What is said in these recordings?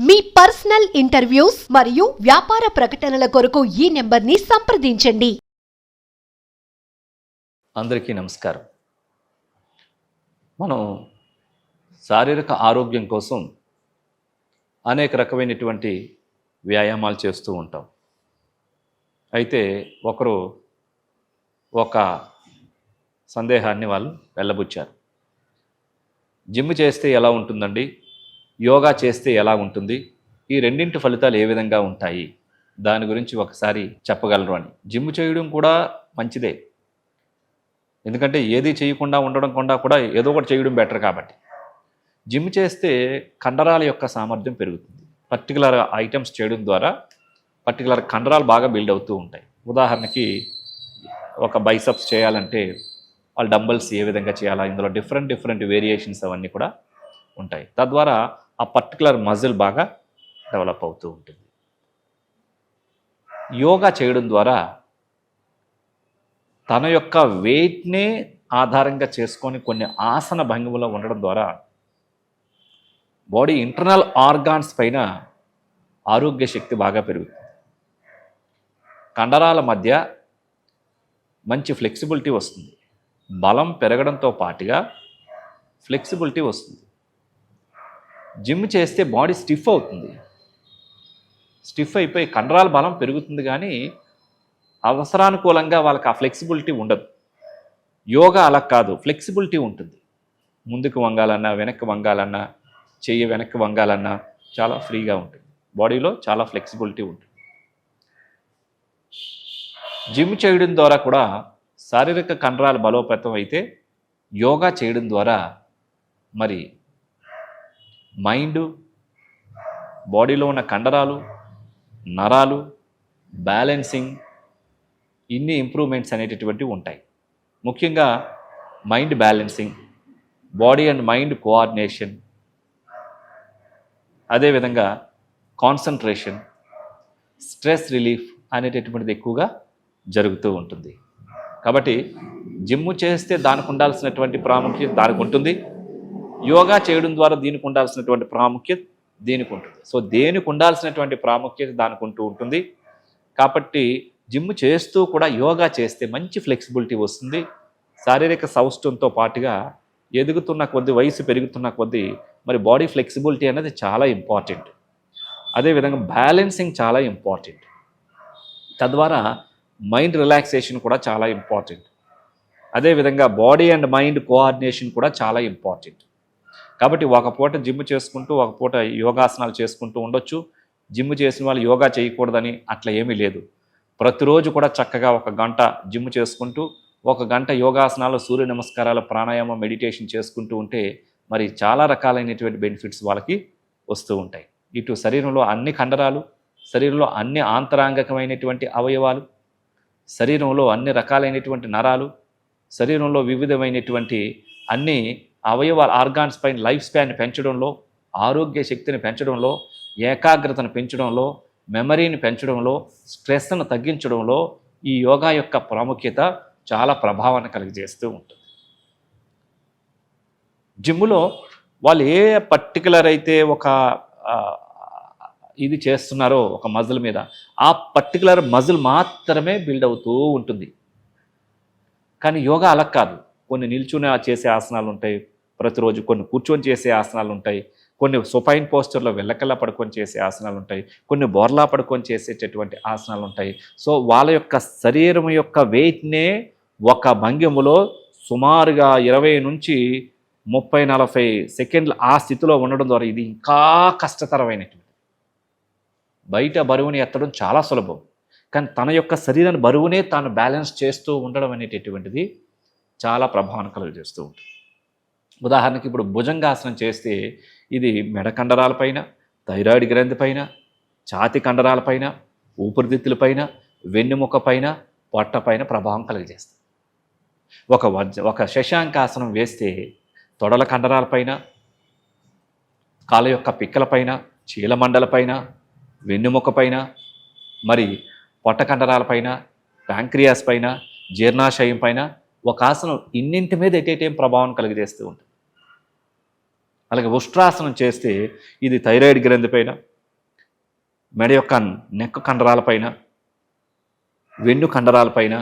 మీ personal interviews మరియు వ్యాపార ప్రకటనల కొరకు ఈ నెంబర్ని సంప్రదించండి. అందరికీ నమస్కారం. మనం శారీరక ఆరోగ్యం కోసం అనేక రకమైనటువంటి వ్యాయామాలు చేస్తూ ఉంటాం. అయితే ఒకరు ఒక సందేహాన్ని వాళ్ళు వెళ్ళబుచ్చారు. జిమ్ చేస్తే ఎలా ఉంటుందండి, యోగా చేస్తే ఎలా ఉంటుంది, ఈ రెండింటి ఫలితాలు ఏ విధంగా ఉంటాయి, దాని గురించి ఒకసారి చెప్పగలరు అని. జిమ్ చేయడం కూడా మంచిదే, ఎందుకంటే ఏది చేయకుండా ఉండడం కూడా ఏదో ఒకటి చేయడం బెటర్. కాబట్టి జిమ్ చేస్తే కండరాల యొక్క సామర్థ్యం పెరుగుతుంది. పర్టికులర్ ఐటమ్స్ చేయడం ద్వారా పర్టికులర్ కండరాలు బాగా బిల్డ్ అవుతూ ఉంటాయి. ఉదాహరణకి ఒక బైసప్స్ చేయాలంటే వాళ్ళు డంబల్స్ ఏ విధంగా చేయాలా, ఇందులో డిఫరెంట్ వేరియేషన్స్ అవన్నీ కూడా ఉంటాయి. తద్వారా ఆ పర్టికులర్ మజిల్ బాగా డెవలప్ అవుతూ ఉంటుంది. యోగా చేయడం ద్వారా తన యొక్క వెయిట్నే ఆధారంగా చేసుకొని కొన్ని ఆసన భంగిమలో ఉండడం ద్వారా బాడీ ఇంటర్నల్ ఆర్గాన్స్ పైన ఆరోగ్య శక్తి బాగా పెరుగుతుంది. కండరాల మధ్య మంచి ఫ్లెక్సిబిలిటీ వస్తుంది. బలం పెరగడంతో పాటుగా ఫ్లెక్సిబిలిటీ వస్తుంది. జిమ్ చేస్తే బాడీ స్టిఫ్ అవుతుంది. స్టిఫ్ అయిపోయి కండరాల బలం పెరుగుతుంది, కానీ అవసరానుకూలంగా వాళ్ళకి ఆ ఫ్లెక్సిబిలిటీ ఉండదు. యోగా అలా కాదు, ఫ్లెక్సిబిలిటీ ఉంటుంది. ముందుకు వంగాలన్నా, వెనక్కి వంగాలన్నా, చెయ్యి వెనక్కి వంగాలన్నా చాలా ఫ్రీగా ఉంటుంది. బాడీలో చాలా ఫ్లెక్సిబిలిటీ ఉంటుంది. జిమ్ చేయడం ద్వారా కూడా శారీరక కండరాలు బలోపేతం అయితే, యోగా చేయడం ద్వారా మరి మైండ్, బాడీలో ఉన్న కండరాలు, నరాలు, బ్యాలెన్సింగ్, ఇన్ని ఇంప్రూవ్మెంట్స్ అనేటటువంటివి ఉంటాయి. ముఖ్యంగా mind balancing, body and mind coordination, అదేవిధంగా కాన్సన్ట్రేషన్, స్ట్రెస్ రిలీఫ్ అనేటటువంటిది ఎక్కువగా జరుగుతూ ఉంటుంది. కాబట్టి జిమ్ చేస్తే దానికి ఉండాల్సినటువంటి ప్రాముఖ్యత దానికి ఉంటుంది. యోగా చేయడం ద్వారా దీనికి ఉండాల్సినటువంటి ప్రాముఖ్యత దీనికి ఉంటుంది. సో దేనికి ఉండాల్సినటువంటి ప్రాముఖ్యత దానికి ఉంటూ ఉంటుంది. కాబట్టి జిమ్ చేస్తూ కూడా యోగా చేస్తే మంచి ఫ్లెక్సిబిలిటీ వస్తుంది. శారీరక సౌష్ఠవంతో పాటుగా ఎదుగుతున్న కొద్దీ, వయసు పెరుగుతున్న కొద్దీ మరి బాడీ ఫ్లెక్సిబిలిటీ అనేది చాలా ఇంపార్టెంట్. అదేవిధంగా బ్యాలెన్సింగ్ చాలా ఇంపార్టెంట్. తద్వారా మైండ్ రిలాక్సేషన్ కూడా చాలా ఇంపార్టెంట్. అదేవిధంగా బాడీ అండ్ మైండ్ కోఆర్డినేషన్ కూడా చాలా ఇంపార్టెంట్. కాబట్టి ఒక పూట జిమ్ చేసుకుంటూ ఒక పూట యోగాసనాలు చేసుకుంటూ ఉండొచ్చు. జిమ్ చేసిన వాళ్ళు యోగా చేయకూడదని అట్లా ఏమీ లేదు. ప్రతిరోజు కూడా చక్కగా 1 గంట జిమ్ చేసుకుంటూ 1 గంట యోగాసనాలు, సూర్య నమస్కారాలు, ప్రాణాయామం, మెడిటేషన్ చేసుకుంటూ ఉంటే మరి చాలా రకాలైనటువంటి బెనిఫిట్స్ వాళ్ళకి వస్తూ ఉంటాయి. ఇటు శరీరంలో అన్ని కండరాలు, శరీరంలో అన్ని ఆంతరాంగకమైనటువంటి అవయవాలు, శరీరంలో అన్ని రకాలైనటువంటి నరాలు, శరీరంలో వివిధమైనటువంటి అన్ని అవయవాల ఆర్గాన్స్ పైన లైఫ్ స్పాన్ పెంచడంలో, ఆరోగ్య శక్తిని పెంచడంలో, ఏకాగ్రతను పెంచడంలో, మెమరీని పెంచడంలో, స్ట్రెస్ను తగ్గించడంలో ఈ యోగా యొక్క ప్రాముఖ్యత చాలా ప్రభావాన్ని కలిగజేస్తూ ఉంటుంది. జిమ్ములో వాళ్ళు ఏ పర్టికులర్ అయితే ఒక ఇది చేస్తున్నారో ఒక మజిల్ మీద, ఆ పర్టికులర్ మజిల్ మాత్రమే బిల్డ్ అవుతూ ఉంటుంది. కానీ యోగా అలా కాదు. కొన్ని నిల్చుని చేసే ఆసనాలు ఉంటాయి ప్రతిరోజు, కొన్ని కూర్చొని చేసే ఆసనాలు ఉంటాయి, కొన్ని సుపైన్ పోస్చర్లో వెళ్ళకల్లా పడుకొని చేసే ఆసనాలు ఉంటాయి, కొన్ని బోర్లా పడుకొని చేసేటటువంటి ఆసనాలు ఉంటాయి. సో వాళ్ళ యొక్క శరీరం యొక్క వెయిట్నే ఒక భంగిమలో సుమారుగా 20 నుంచి 30-40 సెకండ్లు ఆ స్థితిలో ఉండడం ద్వారా ఇది ఇంకా కష్టతరమైనటువంటి. బయట బరువుని ఎత్తడం చాలా సులభం, కానీ తన యొక్క శరీరాన్ని బరువునే తాను బ్యాలెన్స్ చేస్తూ ఉండడం అనేటటువంటిది చాలా ప్రభావం కలుగజేస్తూ ఉంటుంది. ఉదాహరణకి ఇప్పుడు భుజంగాసనం చేస్తే ఇది మెడ కండరాలపైన, థైరాయిడ్ గ్రంథి పైన, ఛాతి కండరాలపైన, ఊపిరితిత్తులపైన, వెన్నెముక పైన, పొట్ట పైన ప్రభావం కలుగజేస్తుంది. ఒక శశాంకాసనం వేస్తే తొడల కండరాలపైన, కాళ్ళ యొక్క పిక్కలపైన, చీలమండలపైన, వెన్నెముక పైన, మరి పొట్ట కండరాలపైన, ప్యాంక్రియాస్ పైన, జీర్ణాశయం పైన ఒక ఆసనం ఇన్నింటి మీద ఎటేటేం ప్రభావం కలిగజేస్తూ ఉంటుంది. అలాగే ఉష్ట్రాసనం చేస్తే ఇది థైరాయిడ్ గ్రంథి పైన, మెడ యొక్క నెక్ కండరాలపైన, వెన్ను కండరాలపైన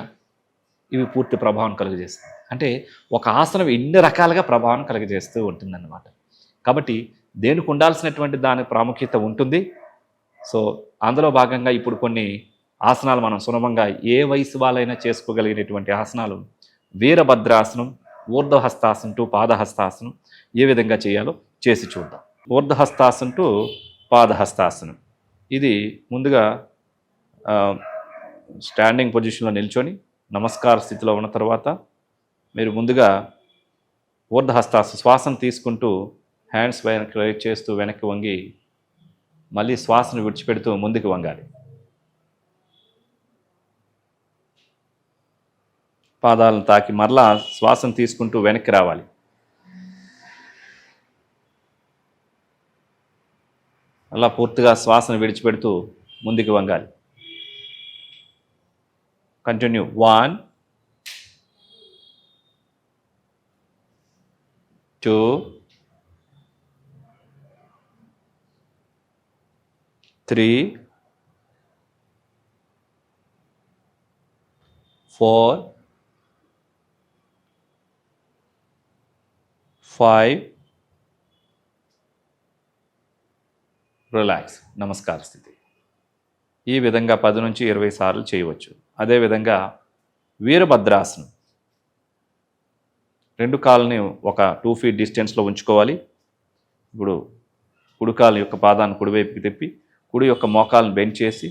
ఇవి పూర్తి ప్రభావం కలుగజేస్తాయి. అంటే ఒక ఆసనం ఎన్ని రకాలుగా ప్రభావం కలుగజేస్తూ ఉంటుందన్నమాట. కాబట్టి దేనికి ఉండాల్సినటువంటి దాని ప్రాముఖ్యత ఉంటుంది. సో అందులో భాగంగా ఇప్పుడు కొన్ని ఆసనాలు మనం సులభంగా ఏ వయసు వాళ్ళైనా చేసుకోగలిగినటువంటి ఆసనాలు వీరభద్రాసనం, ఊర్ధ్వహస్తాసనం టు పాదహస్తాసనం ఏ విధంగా చేయాలో చేసి చూద్దాం. ఊర్ధ్వహస్తాసనం టు పాదహస్తాసనం. ఇది ముందుగా స్టాండింగ్ పొజిషన్లో నిల్చొని నమస్కార స్థితిలో ఉన్న తర్వాత మీరు ముందుగా ఊర్ధ్వహస్తాసనం శ్వాసను తీసుకుంటూ హ్యాండ్స్ వెనక్కి రైట్ చేస్తూ వెనక్కి వంగి మళ్ళీ శ్వాసను విడిచిపెడుతూ ముందుకు వంగాలి. పాదాలను తాకి మరలా శ్వాసను తీసుకుంటూ వెనక్కి రావాలి. అలా పూర్తిగా శ్వాసను విడిచిపెడుతూ ముందుకు వంగాలి. కంటిన్యూ. 1 2 3 4 5 రిలాక్స్. నమస్కార స్థితి. ఈ విధంగా 10 నుంచి 20 సార్లు చేయవచ్చు. అదేవిధంగా వీరభద్రాసనం. 2 కాళ్ళని ఒక 2 feet డిస్టెన్స్లో ఉంచుకోవాలి. ఇప్పుడు కుడి కాలు యొక్క పాదాన్ని కుడివైపుకి తిప్పి కుడి యొక్క మోకాలను బెండ్ చేసి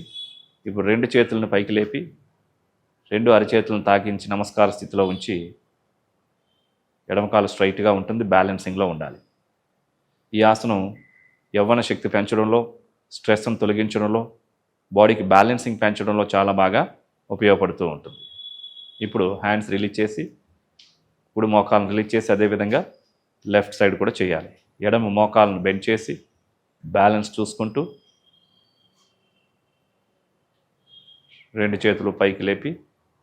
ఇప్పుడు 2 చేతులను పైకి లేపి 2 అరచేతులను తాకించి నమస్కార స్థితిలో ఉంచి ఎడమకాలు స్ట్రైట్గా ఉంటుంది, బ్యాలెన్సింగ్లో ఉండాలి. ఈ ఆసనం యవ్వన శక్తి పెంచడంలో, స్ట్రెస్ను తొలగించడంలో, బాడీకి బ్యాలెన్సింగ్ పెంచడంలో చాలా బాగా ఉపయోగపడుతూ ఉంటుంది. ఇప్పుడు హ్యాండ్స్ రిలీజ్ చేసి కుడి మోకాలను రిలీజ్ చేసి అదేవిధంగా లెఫ్ట్ సైడ్ కూడా చేయాలి. ఎడమ మోకాలను బెండ్ చేసి బ్యాలెన్స్ చూసుకుంటూ 2 చేతులు పైకి లేపి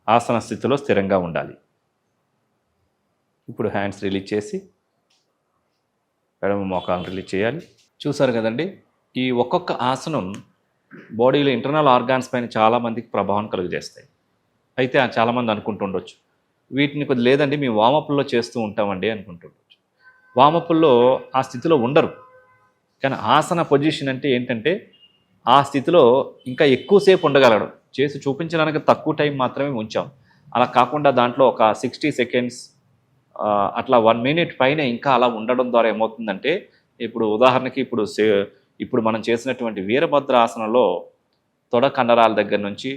ఆసన స్థితిలో స్థిరంగా ఉండాలి. ఇప్పుడు హ్యాండ్స్ రిలీజ్ చేసి ఎడమ మోకాలను రిలీజ్ చేయాలి. చూసారు కదండి, ఈ ఒక్కొక్క ఆసనం బాడీలో ఇంటర్నల్ ఆర్గాన్స్ పైన చాలామందికి ప్రభావం కలుగజేస్తాయి. అయితే చాలామంది అనుకుంటుండొచ్చు, వీటిని కొద్ది లేదండి మేము వామప్లో చేస్తూ ఉంటామండి అనుకుంటుండొచ్చు. వామప్లో ఆ స్థితిలో ఉండరు. కానీ ఆసన పొజిషన్ అంటే ఏంటంటే ఆ స్థితిలో ఇంకా ఎక్కువసేపు ఉండగలడం. చేసి చూపించడానికి తక్కువ టైం మాత్రమే ఉంచాం. అలా కాకుండా దాంట్లో ఒక 60 seconds అట్లా 1 minute పైన ఇంకా అలా ఉండడం ద్వారా ఏమవుతుందంటే, ఇప్పుడు ఉదాహరణకి ఇప్పుడు మనం చేసినటువంటి వీరభద్ర ఆసనంలో తొడ కండరాల దగ్గర నుంచి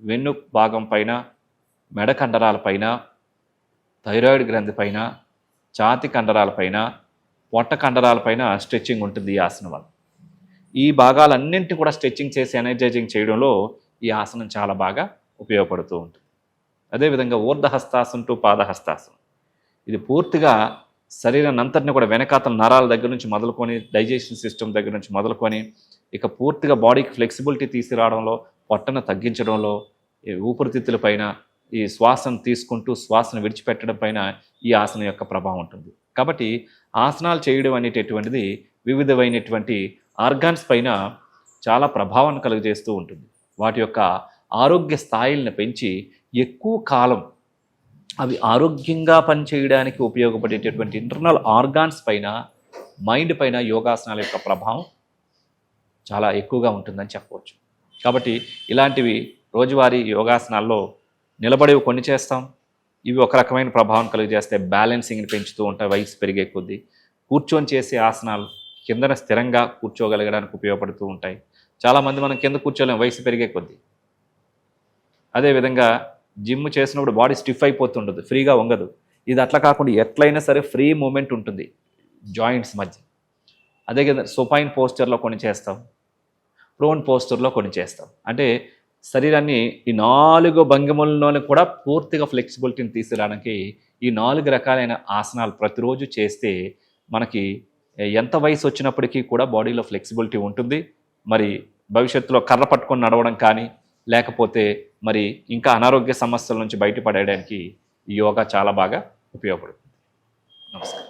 వెన్ను భాగం పైన, మెడ కండరాల పైన, థైరాయిడ్ గ్రంథి పైన, ఛాతి కండరాల పైన, పొట్ట కండరాల పైన స్ట్రెచ్చింగ్ ఉంటుంది ఈ ఆసనం వల్ల. ఈ భాగాలన్నింటినీ కూడా స్ట్రెచ్చింగ్ చేసి ఎనర్జైజింగ్ చేయడంలో ఈ ఆసనం చాలా బాగా ఉపయోగపడుతూ ఉంటుంది. అదేవిధంగా ఊర్ధ్వహస్తాసనం టు పాదహస్తాసనం. ఇది పూర్తిగా శరీరాన్ని అంతటిని కూడా వెనకాతల నరాల దగ్గర నుంచి మొదలుకొని, డైజెషన్ సిస్టమ్ దగ్గర నుంచి మొదలుకొని, ఇక పూర్తిగా బాడీకి ఫ్లెక్సిబిలిటీ తీసుకురావడంలో, పొట్టను తగ్గించడంలో, ఈ ఊపిరితిత్తుల పైన ఈ శ్వాసను తీసుకుంటూ శ్వాసను విడిచిపెట్టడం పైన ఈ ఆసనం యొక్క ప్రభావం ఉంటుంది. కాబట్టి ఆసనాలు చేయడం అనేటటువంటిది వివిధమైనటువంటి ఆర్గాన్స్ పైన చాలా ప్రభావాన్ని కలుగజేస్తూ ఉంటుంది. వాటి యొక్క ఆరోగ్య స్థాయిలను పెంచి ఎక్కువ కాలం అవి ఆరోగ్యంగా పనిచేయడానికి ఉపయోగపడేటటువంటి ఇంటర్నల్ ఆర్గాన్స్ పైన, మైండ్ పైన యోగాసనాల యొక్క ప్రభావం చాలా ఎక్కువగా ఉంటుందని చెప్పవచ్చు. కాబట్టి ఇలాంటివి రోజువారీ యోగాసనాల్లో నిలబడేవి కొన్ని చేస్తాం. ఇవి ఒక రకమైన ప్రభావం కలుగజేస్తాయి, బ్యాలెన్సింగ్ని పెంచుతూ ఉంటాయి వయసు పెరిగే కొద్దీ. కూర్చొని చేసే ఆసనాలు కిందన స్థిరంగా కూర్చోగలగడానికి ఉపయోగపడుతూ ఉంటాయి. చాలామంది మనం కింద కూర్చోలేం వయసు పెరిగే కొద్దీ. అదేవిధంగా జిమ్ చేసినప్పుడు బాడీ స్టిఫ్ అయిపోతుండదు, ఫ్రీగా వంగదు. ఇది అట్లా కాకుండా ఎట్లయినా సరే ఫ్రీ మూమెంట్ ఉంటుంది జాయింట్స్ మధ్య. అదే కదా సుపైన్ పోస్చర్లో కొన్ని చేస్తాం, ప్రోన్ పోస్చర్లో కొన్ని చేస్తాం. అంటే శరీరాన్ని ఈ 4 భంగిమల్లోనే కూడా పూర్తిగా ఫ్లెక్సిబిలిటీని తీసుకురావడానికి ఈ 4 రకాలైన ఆసనాలు ప్రతిరోజు చేస్తే మనకి ఎంత వయసు వచ్చినప్పటికీ కూడా బాడీలో ఫ్లెక్సిబిలిటీ ఉంటుంది. మరి భవిష్యత్తులో కర్ర పట్టుకొని నడవడం కానీ, లేకపోతే మరి ఇంకా అనారోగ్య సమస్యల నుంచి బయటపడేయడానికి ఈ యోగా చాలా బాగా ఉపయోగపడుతుంది. నమస్కారం.